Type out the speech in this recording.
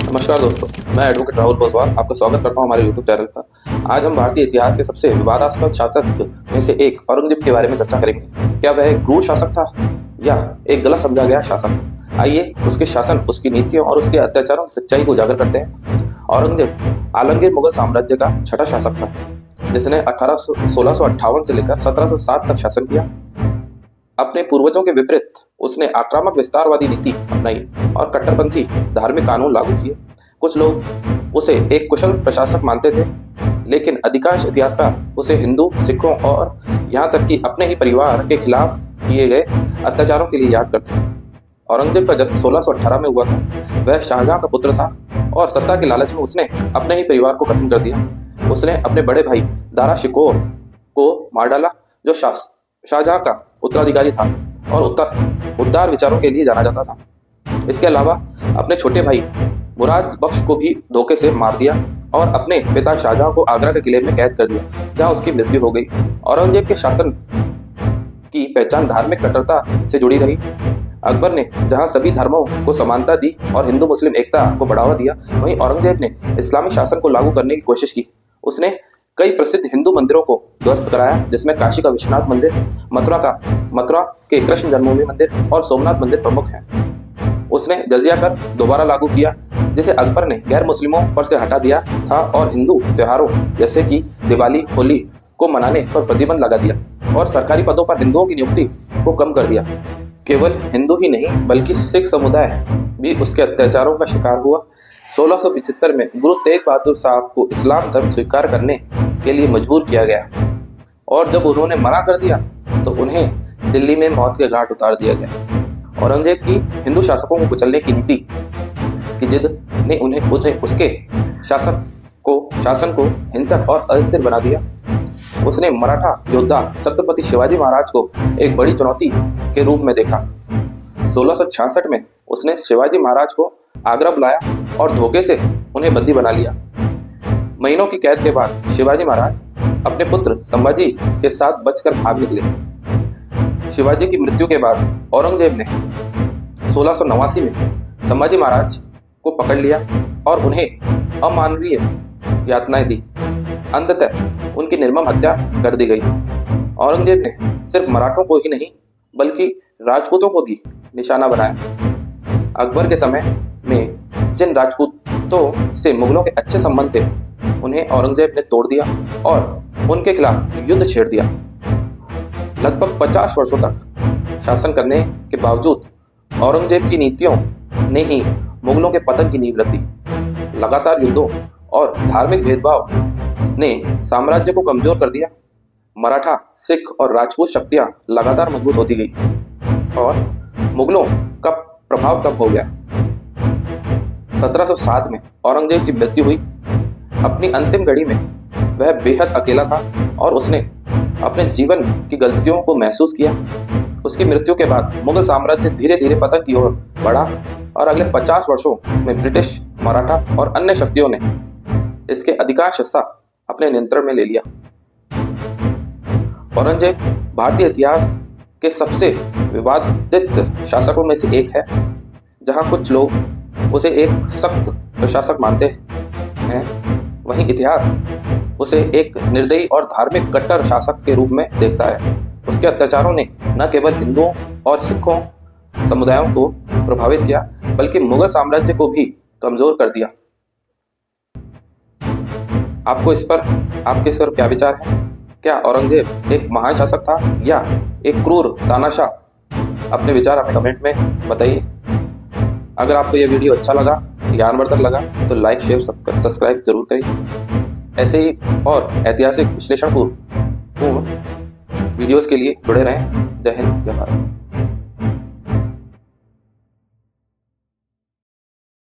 नमस्कार दोस्तों, मैं एडवोकेट राहुल पोसवाल आपका स्वागत करता हूं हमारे YouTube चैनल पर। आज हम भारतीय इतिहास के सबसे विवादास्पद शासक में से एक औरंगजेब के बारे में चर्चा करेंगे। क्या वह एक क्रूर शासक था या एक गलत समझा गया शासक? आइए उसके शासन, उसकी नीतियों और उसके अत्याचारों की सच्चाई को उजागर करते हैं। औरंगजेब आलमगीर मुगल साम्राज्य का छठा शासक था, जिसने 1658 से लेकर 1707 तक शासन किया। अपने पूर्वजों के विपरीत उसने आक्रामक विस्तारवादी नीति अपनाई और कट्टरपंथी धार्मिक कानून लागू किए। कुछ लोग उसे एक कुशल प्रशासक मानते थे, लेकिन अधिकांश इतिहासकार उसे हिंदू, सिखों और यहाँ तक कि अपने ही परिवार के खिलाफ किए गए अत्याचारों के लिए याद करते हैं। औरंगजेब का जन्म 1618 में हुआ था। वह शाहजहां का पुत्र था और सत्ता के लालच में उसने अपने ही परिवार को खत्म कर दिया। उसने अपने बड़े भाई दारा शिकोह को मार डाला, जो शाहजहां का उत्तराधिकारी था और उदार विचारों के लिए जाना जाता था। इसके अलावा अपने छोटे भाई मुराद बख्श को भी धोखे से मार दिया और अपने पिता शाहजहां को आगरा के किले में कैद कर दिया, जहां उसकी मृत्यु हो गई। औरंगजेब के शासन की पहचान धार्मिक कट्टरता से जुड़ी रही। अकबर ने जहां सभी धर्मों को समानता दी और हिंदू मुस्लिम एकता को बढ़ावा दिया, वहीं औरंगजेब ने इस्लामी शासन को लागू करने की कोशिश की। उसने कई प्रसिद्ध हिंदू मंदिरों को ध्वस्त कराया, जिसमें काशी का विश्वनाथ मंदिर, मथुरा के कृष्ण जन्मभूमि मंदिर और सोमनाथ मंदिर प्रमुख हैं। उसने जजिया कर दोबारा लागू किया, जिसे अकबर ने गैर मुस्लिमों पर से हटा दिया था और हिंदू त्योहारों जैसे कि दिवाली, होली को मनाने पर प्रतिबंध लगा दिया और सरकारी पदों पर हिंदुओं की नियुक्ति को कम कर दिया। केवल हिंदू ही नहीं बल्कि सिख समुदाय भी उसके अत्याचारों का शिकार हुआ। 1675 में गुरु तेग बहादुर साहब को इस्लाम धर्म स्वीकार करने के लिए मजबूर किया गया और जब उन्होंने मना कर दिया तो उन्हें दिल्ली में मौत के घाट उतार दिया गया। औरंगजेब की हिंदू शासकों को कुचलने की नीति की जिद ने उन्हें उसके शासन को हिंसक और अस्थिर बना दिया। उसने मराठा योद्धा छत्रपति शिवाजी महाराज को एक बड़ी चुनौती के रूप में देखा। 1666 में उसने शिवाजी महाराज को आगरा बुलाया और धोखे से उन्हें बंदी बना लिया। महीनों की कैद के बाद शिवाजी महाराज अपने पुत्र संभाजी के साथ बचकर भाग निकले। शिवाजी की मृत्यु के बाद औरंगजेब ने 1689 में संभाजी महाराज को पकड़ लिया और उन्हें अमानवीय यातनाएं दी। अंततः उनकी निर्मम हत्या कर दी गई। औरंगजेब ने सिर्फ मराठों को ही नहीं बल्कि राजपूतों को भी निशाना बनाया। अकबर के समय में जिन राजपूतों से मुगलों के अच्छे संबंध थे, उन्हें औरंगजेब ने तोड़ दिया और उनके खिलाफ युद्ध छेड़ दिया। लगभग 50 वर्षों तक शासन करने के बावजूद औरंगजेब की नीतियों ने ही मुगलों के पतन की नींव रख दी। लगातार युद्धों और धार्मिक भेदभाव ने साम्राज्य को कमजोर कर दिया। मराठा, सिख और राजपूत शक्तियां लगातार मजबूत होती गई और मुगलों का प्रभाव कम हो गया। 1707 में औरंगजेब की मृत्यु हुई। अपनी अंतिम घड़ी में वह बेहद अकेला था और उसने अपने जीवन की गलतियों को महसूस किया। उसकी मृत्यु के बाद मुगल साम्राज्य धीरे धीरे पतन की ओर बढ़ा और अगले 50 वर्षों में ब्रिटिश, मराठा और अन्य शक्तियों ने इसके अधिकांश हिस्सा अपने नियंत्रण में ले लिया। औरंगजेब भारतीय इतिहास के सबसे विवादित शासकों में से एक है। जहां कुछ लोग उसे एक सख्त प्रशासक मानते हैं, वहीं इतिहास उसे एक निर्दयी और धार्मिक कट्टर शासक के रूप में देखता है। उसके अत्याचारों ने न केवल हिंदुओं और सिखों समुदायों को प्रभावित किया बल्कि मुगल साम्राज्य को भी कमजोर कर दिया। आपके इस पर क्या विचार है? क्या औरंगजेब एक महान शासक था या एक क्रूर तानाशाह? अपने विचार हमें कमेंट में बताइए। अगर आपको यह वीडियो अच्छा लगा, ज्ञानवर्धक लगा, तो लाइक, शेयर, सब्सक्राइब जरूर करिए। ऐसे ही और ऐतिहासिक विश्लेषण पूर्ण वीडियोस के लिए जुड़े रहें। जय हिंद, जय भारत।